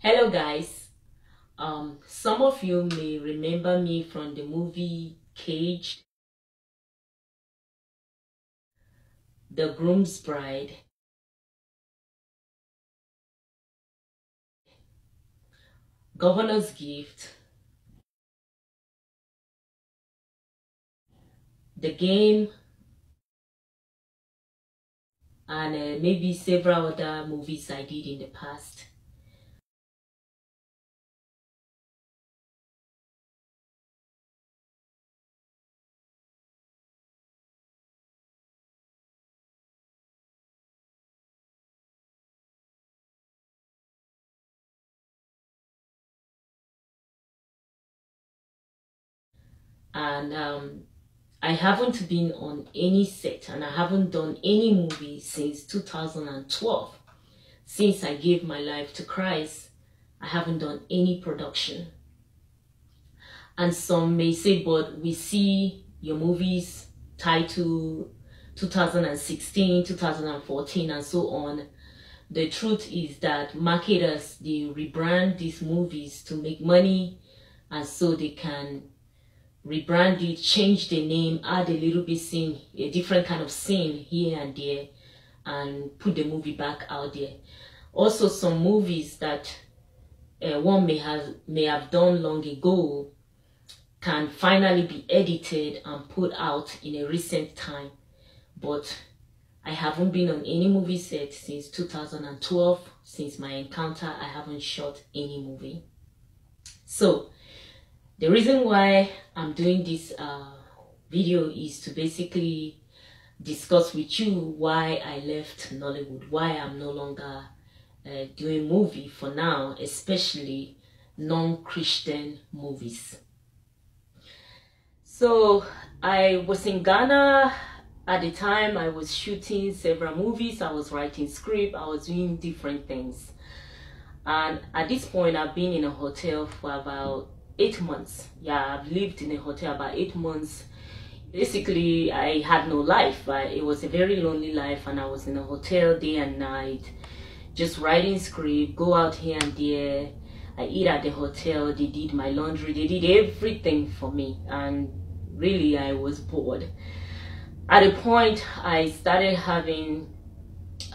Hello guys. Some of you may remember me from the movie Caged, The Groom's Bride, Governor's Gift, The Game, and maybe several other movies I did in the past. And I haven't been on any set and I haven't done any movie since 2012. Since I gave my life to Christ, I haven't done any production. And some may say, but we see your movies titled 2016, 2014, and so on. The truth is that marketers, they rebrand these movies to make money, and so they can rebrand it, change the name, add a little bit scene, a different kind of scene here and there, and put the movie back out there. Also, some movies that one may have done long ago can finally be edited and put out in a recent time. But I haven't been on any movie set since 2012. Since my encounter, I haven't shot any movie. So the reason why I'm doing this video is to basically discuss with you why I left Nollywood, why I'm no longer doing movie for now, especially non-Christian movies. So I was in Ghana at the time. I was shooting several movies, I was writing script, I was doing different things. And at this point, I've been in a hotel for about 8 months. Yeah, I've lived in a hotel about 8 months. Basically, I had no life. It was a very lonely life, and I was in a hotel day and night, just writing script, go out here and there. I eat at the hotel, they did my laundry, they did everything for me, and really I was bored. At a point, I started having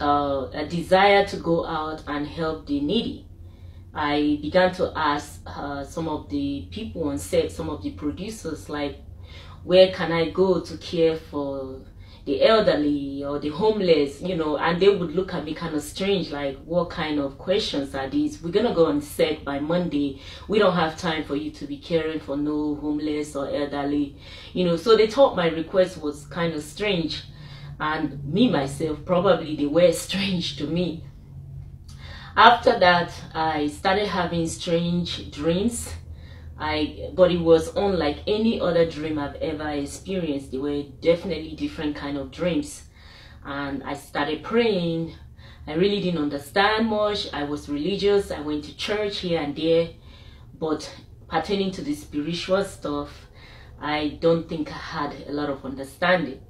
a desire to go out and help the needy. I began to ask some of the people on set, some of the producers, like, where can I go to care for the elderly or the homeless, you know? And they would look at me kind of strange, like, what kind of questions are these? We're gonna go on set by Monday. We don't have time for you to be caring for no homeless or elderly, you know? So they thought my request was kind of strange, and me myself, probably they were strange to me. After that, I started having strange dreams. But it was unlike any other dream I've ever experienced. They were definitely different kind of dreams. And I started praying. I really didn't understand much. I was religious. I went to church here and there. But pertaining to the spiritual stuff, I don't think I had a lot of understanding.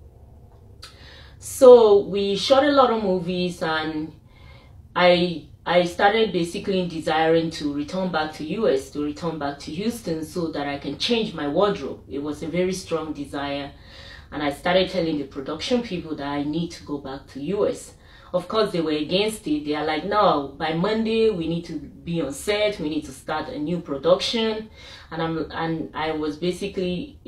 So we shot a lot of movies, and I started basically desiring to return back to US, to return back to Houston, so that I can change my wardrobe. It was a very strong desire. And I started telling the production people that I need to go back to US. Of course, they were against it. They are like, no, by Monday, we need to be on set. We need to start a new production. And I was basically,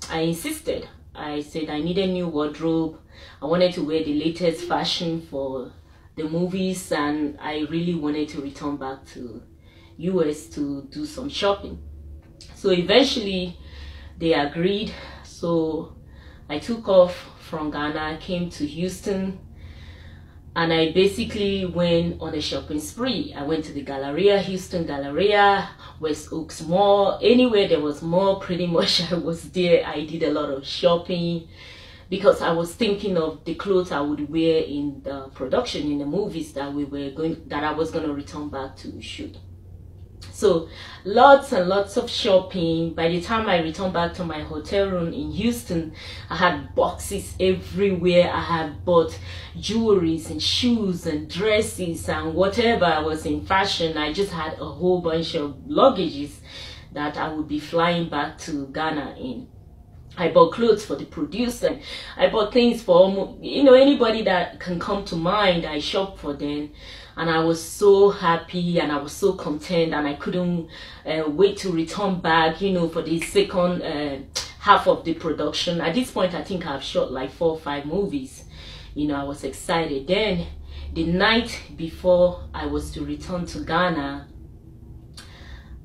I insisted. I said I needed a new wardrobe. I wanted to wear the latest fashion for the movies, and I really wanted to return back to US to do some shopping. So eventually they agreed. So I took off from Ghana, came to Houston, and I basically went on a shopping spree. I went to the Galleria, Houston Galleria, West Oaks Mall, anywhere there was mall, pretty much I was there. I did a lot of shopping, because I was thinking of the clothes I would wear in the production, in the movies that I was going to return back to shoot. So lots and lots of shopping. By the time I returned back to my hotel room in Houston, I had boxes everywhere. I had bought jewelries and shoes and dresses and whatever was in fashion. I just had a whole bunch of luggages that I would be flying back to Ghana in. I bought clothes for the producer. I bought things for almost, anybody that can come to mind. I shopped for them, and I was so happy and I was so content, and I couldn't wait to return back, for the second half of the production. At this point, I think I've shot like 4 or 5 movies. I was excited. Then the night before I was to return to Ghana,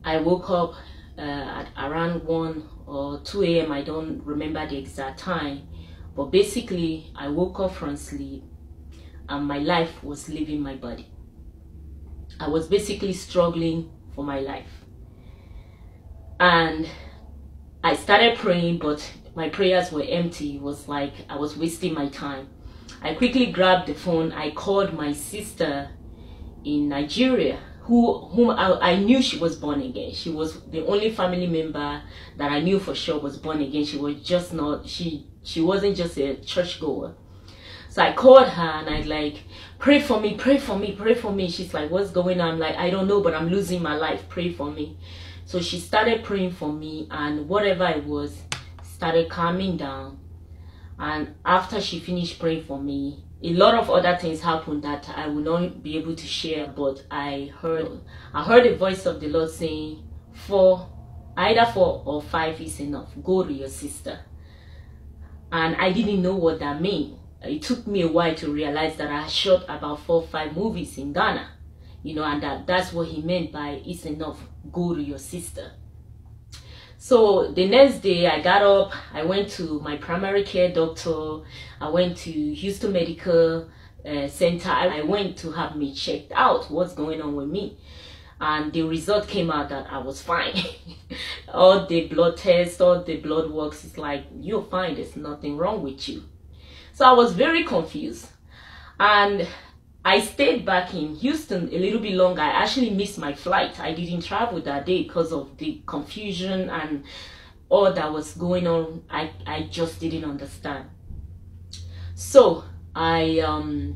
I woke up at around 1 or 2 a.m. I don't remember the exact time, but basically I woke up from sleep and my life was leaving my body. I was basically struggling for my life, and I started praying, but my prayers were empty. It was like I was wasting my time. I quickly grabbed the phone. I called my sister in Nigeria, whom I knew she was born again. She was the only family member that I knew for sure was born again. She was just not, she wasn't just a churchgoer. So I called her and I like, pray for me, pray for me, pray for me. She's like, what's going on? I'm like, I don't know, but I'm losing my life. Pray for me. So she started praying for me, and whatever it was started calming down. And after she finished praying for me, a lot of other things happened that I will not be able to share, but I heard the voice of the Lord saying, either 4 or 5 is enough. Go to your sister. And I didn't know what that meant. It took me a while to realize that I shot about 4 or 5 movies in Ghana, and that's what he meant by it's enough. Go to your sister. So the next day I got up, I went to my primary care doctor, I went to Houston Medical Center. I went to have me checked out, what's going on with me. And the result came out that I was fine. All the blood tests, all the blood works, it's like, you're fine, there's nothing wrong with you. So I was very confused. And I stayed back in Houston a little bit longer. I actually missed my flight. I didn't travel that day because of the confusion and all that was going on. I just didn't understand. So I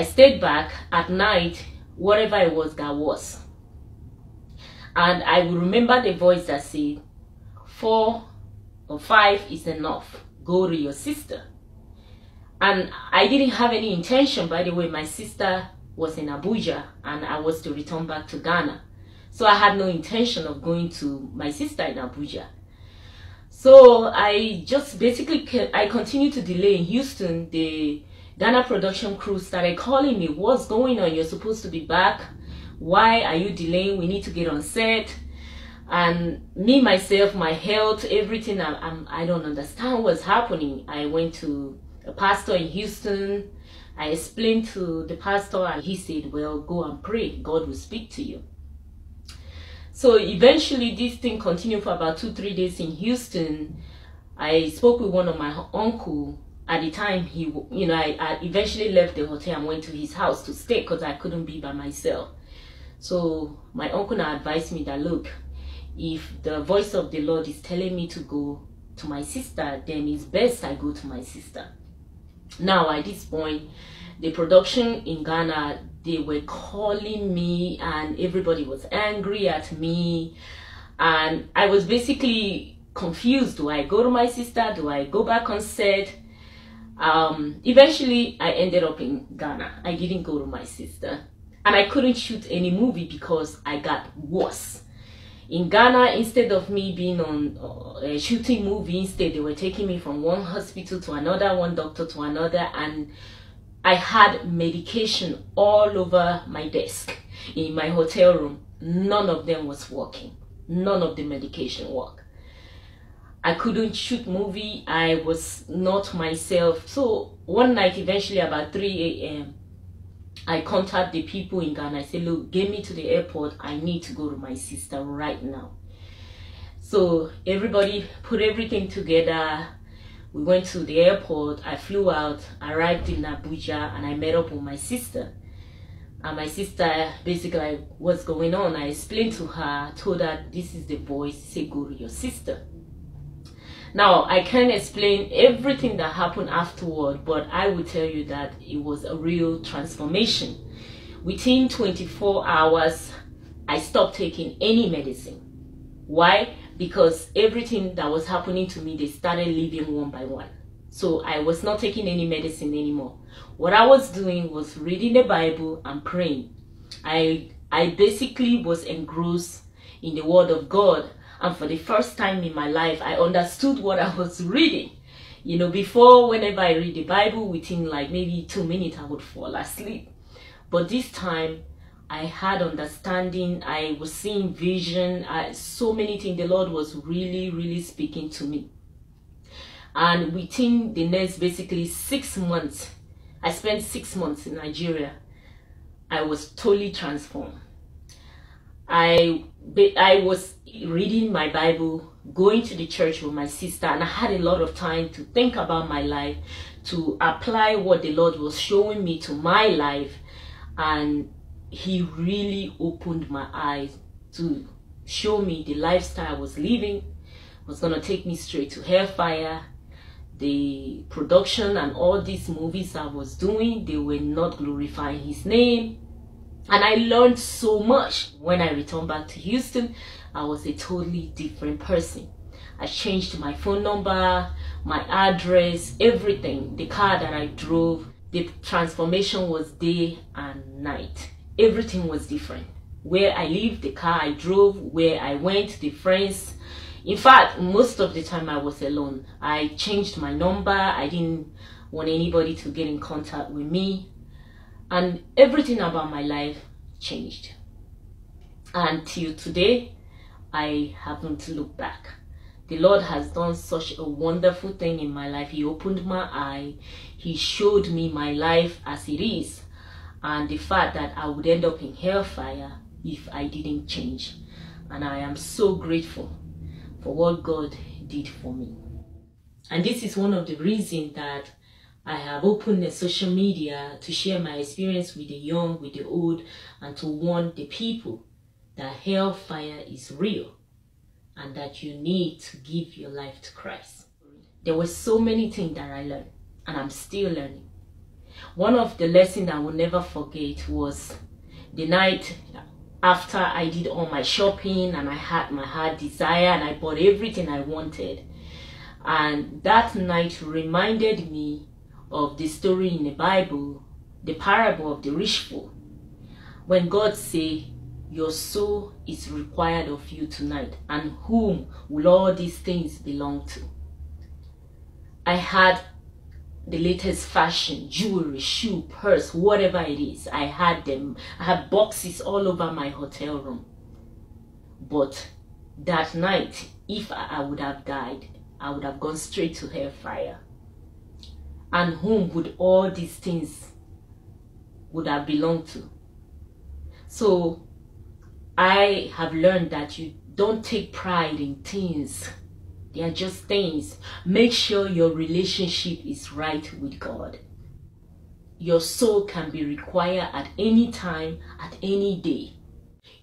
stayed back at night. Whatever it was, that was. And I will remember the voice that said, 4 or 5 is enough. Go to your sister. And I didn't have any intention, by the way. My sister was in Abuja and I was to return back to Ghana. So I had no intention of going to my sister in Abuja. So I just basically, I continued to delay in Houston. The Ghana production crew started calling me. What's going on? You're supposed to be back. Why are you delaying? We need to get on set. And me, myself, my health, everything, I don't understand what's happening. I went to a pastor in Houston. I explained to the pastor and he said, well, go and pray. God will speak to you. So eventually this thing continued for about 2-3 days in Houston. I spoke with one of my uncle. At the time, I eventually left the hotel and went to his house to stay because I couldn't be by myself. So my uncle now advised me that, look, if the voice of the Lord is telling me to go to my sister, then it's best I go to my sister. Now, at this point, the production in Ghana, they were calling me and everybody was angry at me. And I was basically confused. Do I go to my sister? Do I go back on set? Eventually, I ended up in Ghana. I didn't go to my sister. And I couldn't shoot any movie because I got worse. In Ghana, instead of me being on shooting movie, instead they were taking me from one hospital to another, one doctor to another, and I had medication all over my desk in my hotel room. None of them was working. None of the medication worked. I couldn't shoot movie. I was not myself. So one night, eventually about 3 a.m., I contacted the people in Ghana. I said, look, get me to the airport. I need to go to my sister right now. So everybody put everything together. We went to the airport. I flew out, arrived in Abuja, and I met up with my sister. And my sister, basically, like, what's going on? I explained to her, told her this is the voice, say go to your sister. Now, I can't explain everything that happened afterward, but I will tell you that it was a real transformation. Within 24 hours, I stopped taking any medicine. Why? Because everything that was happening to me, they started leaving one by one. So I was not taking any medicine anymore. What I was doing was reading the Bible and praying. I basically was engrossed in the Word of God. And for the first time in my life, I understood what I was reading. You know, before, whenever I read the Bible, within like maybe 2 minutes, I would fall asleep. But this time, I had understanding. I was seeing vision. So many things. The Lord was really, really speaking to me. And within the next basically 6 months, I spent 6 months in Nigeria. I was totally transformed. I was reading my Bible, going to the church with my sister, and I had a lot of time to think about my life, to apply what the Lord was showing me to my life. And He really opened my eyes to show me the lifestyle I was living was going to take me straight to hellfire. The production and all these movies I was doing, they were not glorifying His name. And I learned so much. When I returned back to Houston, I was a totally different person. I changed my phone number, my address, everything. The car that I drove, the transformation was day and night. Everything was different. Where I lived, the car I drove, where I went, the friends. In fact, most of the time I was alone. I changed my number. I didn't want anybody to get in contact with me. And everything about my life changed. Until today, I haven't looked back. The Lord has done such a wonderful thing in my life. He opened my eye. He showed me my life as it is. And the fact that I would end up in hellfire if I didn't change. And I am so grateful for what God did for me. And this is one of the reasons that I have opened a social media to share my experience with the young, with the old, and to warn the people that hellfire is real and that you need to give your life to Christ. There were so many things that I learned, and I'm still learning. One of the lessons I will never forget was the night after I did all my shopping and I had my heart desire and I bought everything I wanted. And that night reminded me of the story in the Bible, the parable of the rich fool. When God says, your soul is required of you tonight, and whom will all these things belong to? I had the latest fashion, jewelry, shoe, purse, whatever it is. I had them. I had boxes all over my hotel room. But that night, if I would have died, I would have gone straight to hellfire. And whom would all these things would have belonged to? So I have learned that you don't take pride in things. They are just things. Make sure your relationship is right with God. Your soul can be required at any time, at any day.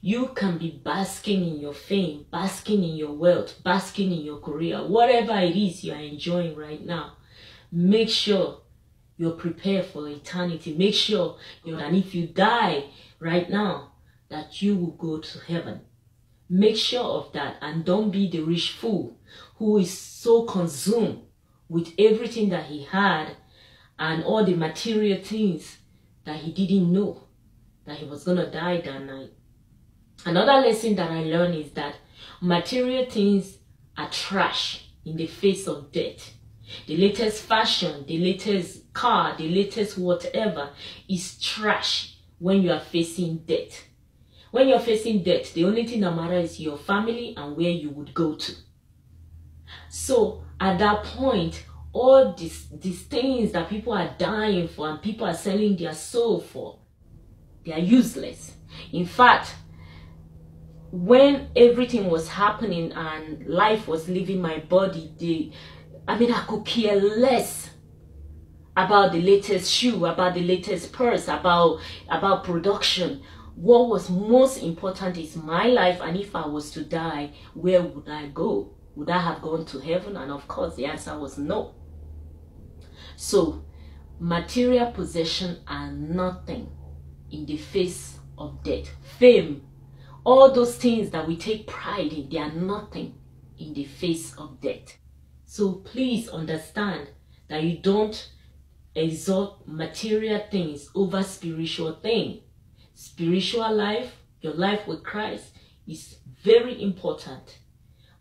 You can be basking in your fame, basking in your wealth, basking in your career, whatever it is you are enjoying right now. Make sure you're prepared for eternity. Make sure that if you die right now, that you will go to heaven. Make sure of that, and don't be the rich fool who is so consumed with everything that he had and all the material things that he didn't know that he was going to die that night. Another lesson that I learned is that material things are trash in the face of death. The latest fashion, the latest car, the latest whatever is trash when you are facing death. When you're facing death, the only thing that matters is your family and where you would go to. So at that point, all these things that people are dying for and people are selling their soul for, they are useless. In fact, when everything was happening and life was leaving my body, I could care less about the latest shoe, about the latest purse, about production. What was most important is my life, and if I was to die, where would I go? Would I have gone to heaven? And of course, the answer was no. So, material possession are nothing in the face of death. Fame, all those things that we take pride in, they are nothing in the face of death. So please understand that you don't exalt material things over spiritual things. Spiritual life, your life with Christ, is very important.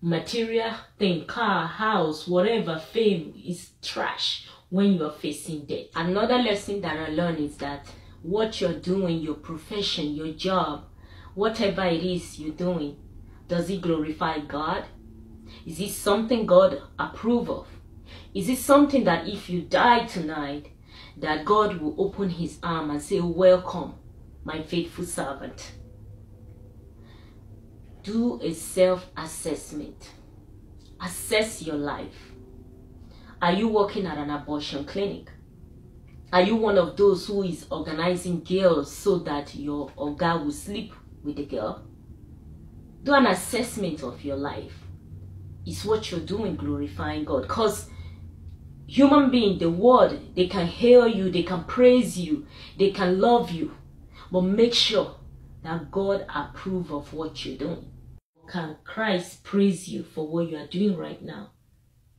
Material thing, car, house, whatever, fame is trash when you are facing death. Another lesson that I learned is that what you're doing, your profession, your job, whatever it is you're doing, does it glorify God? Is it something God approves of? Is it something that if you die tonight, that God will open his arm and say, welcome, my faithful servant? Do a self-assessment. Assess your life. Are you working at an abortion clinic? Are you one of those who is organizing girls so that your oga will sleep with the girl? Do an assessment of your life. Is what you're doing glorifying God? Because human being, the world, they can hail you, they can praise you, they can love you, but make sure that God approves of what you're doing. Can Christ praise you for what you are doing right now?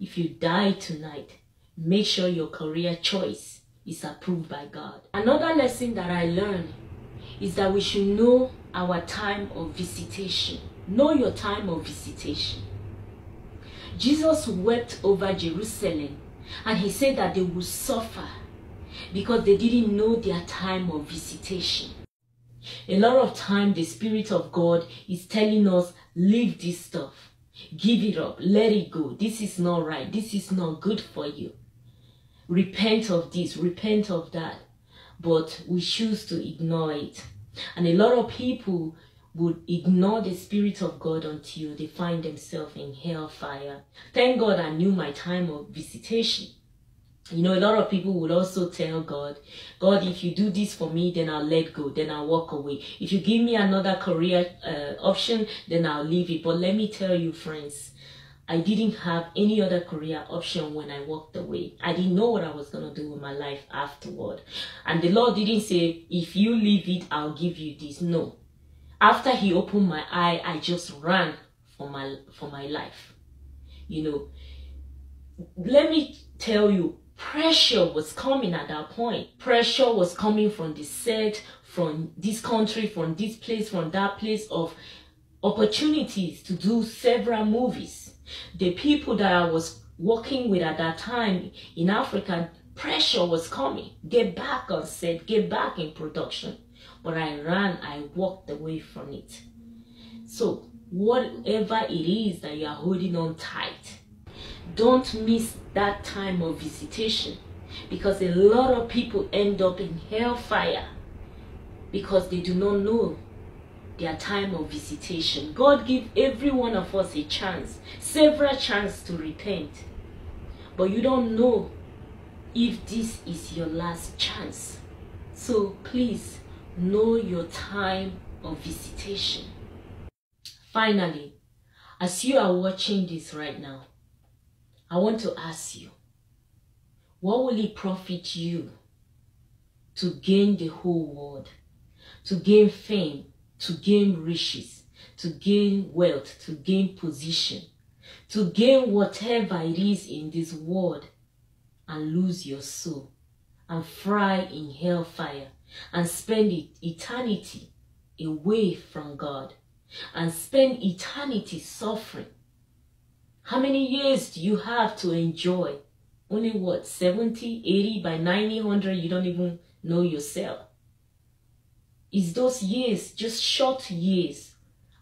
If you die tonight, make sure your career choice is approved by God. Another lesson that I learned is that we should know our time of visitation. Know your time of visitation. Jesus wept over Jerusalem, and he said that they would suffer because they didn't know their time of visitation. A lot of time the Spirit of God is telling us, leave this stuff, give it up, let it go. This is not right. This is not good for you. Repent of this, repent of that. But we choose to ignore it. And a lot of people would ignore the Spirit of God until they find themselves in hellfire. Thank God I knew my time of visitation. You know, a lot of people would also tell God, God, if you do this for me, then I'll let go, then I'll walk away. If you give me another career option, then I'll leave it. But let me tell you, friends, I didn't have any other career option when I walked away. I didn't know what I was going to do with my life afterward. And the Lord didn't say, if you leave it, I'll give you this. No. After he opened my eye, I just ran for my life. You know, let me tell you, pressure was coming at that point. Pressure was coming from the set, from this country, from this place, from that place, of opportunities to do several movies. The people that I was working with at that time in Africa, pressure was coming. Get back on set, get back in production. But I ran, I walked away from it. So whatever it is that you are holding on tight, don't miss that time of visitation, because a lot of people end up in hellfire because they do not know their time of visitation. God gives every one of us a chance, several chances to repent, but you don't know if this is your last chance. So please know your time of visitation. Finally, as you are watching this right now, I want to ask you, what will it profit you to gain the whole world, to gain fame, to gain riches, to gain wealth, to gain position, to gain whatever it is in this world, and lose your soul and fry in hellfire and spend eternity away from God and spend eternity suffering? How many years do you have to enjoy? Only what, 70, 80, by 90, 100, you don't even know yourself. Is those years just short years?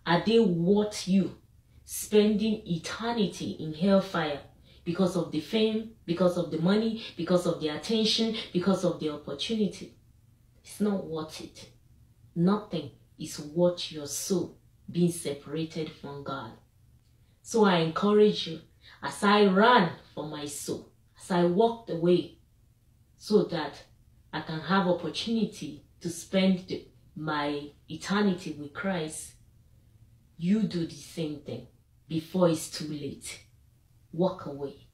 Are they worth you spending eternity in hellfire because of the fame, because of the money, because of the attention, because of the opportunity? It's not worth it. Nothing is worth your soul being separated from God. So I encourage you, as I ran for my soul, as I walked away so that I can have opportunity to spend my eternity with Christ, you do the same thing before it's too late. Walk away.